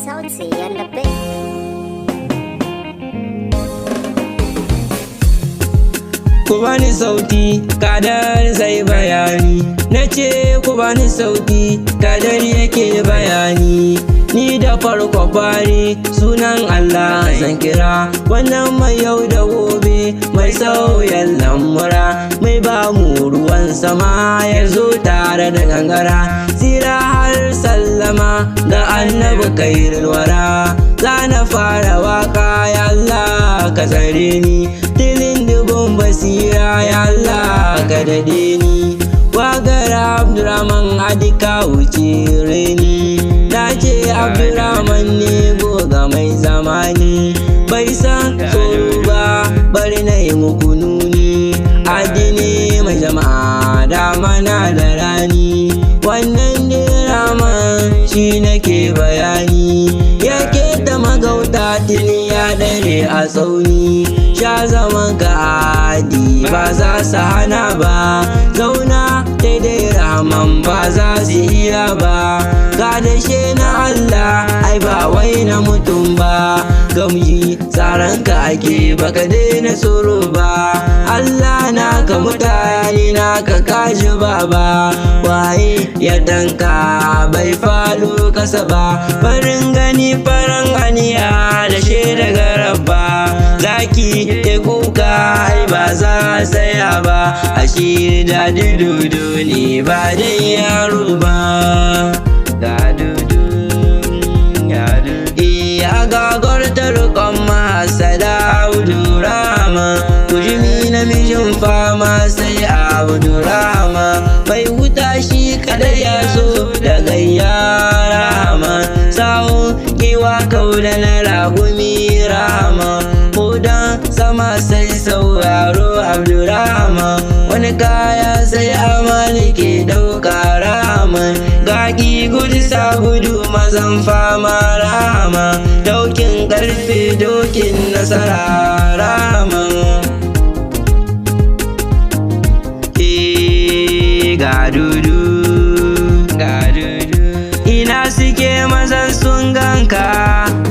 Sauti and the big. Ku bani sauti, kadar zai bayani. Na ce ku bani sauti, kadar yake bayani. Ni da farko fari sunan Allah zan kira. Wannan mai yau da gobe, mai sauyan lamura, mai ba mu ruwan sama ya zo tare da gangara. Sira har sallama ga annabi kairul wara. Za na fara waka ya Allah ka tsare ni, tilin dubun basira ya Allah ka dade ni. Wagara Abdurrahman Adika wuce reni, na ce Abdurrahman ne goga mai zamani. Bai san tsoro ba bari na yi muku nuni, addini mai jama'a da mana da rani. Wannan diraman shi nake bayani, yake da magauta tuni ya dare a tsauni. Sha zaman ka adi ba za su hana ba, zauna daidai rahman ba za su iya ba. Ga dashe na Allah ai ba wai na mutum ba, gamji tsaranka ake baka daina tsoro ba. Allah naka mutane naka kaji baba, waye ya danka bai faɗo kasa ba. Farin gani farin aniya da daga rabba, zaki ya kuka ai ba za saya ba. Ashe da dudu ne ba dai yaro ba. Ga dudu ya gagorta rukon masada Abdurrahman, kujimi namijin fama sai Abdurrahman. Bai wuta shi kada ya zo da gayya Rahman, sawun giwa kauda na ragumi Rahman. Kodan sama sai sauraro Abdurrahman, wani kaya sai amani ke ɗauka Rahman. Gaki gudu sa gudu mazan fama Rahman, daukin ƙarfe dokin nasara Rahman. Ga dudu ina suke mazan sun ganka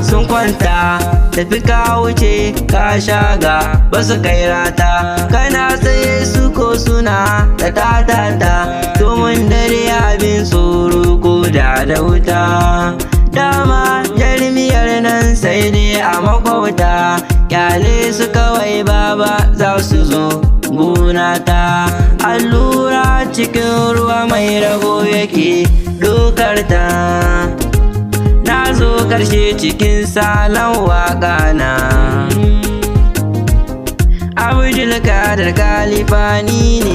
sun kwanta, tafi ka wuce ka shaga basu kai rata. Kana tsaye su ko suna da tatata, domin dare abin tsoro ko da wuta. Dama jarmiyar nan sai dai a makwauta, kyale su kawai baba za su zo gunata. Allura cikin ruwa mai rago yake dokarta, na zo karshe cikin salon waka na. Abdulkadir Kalifani ne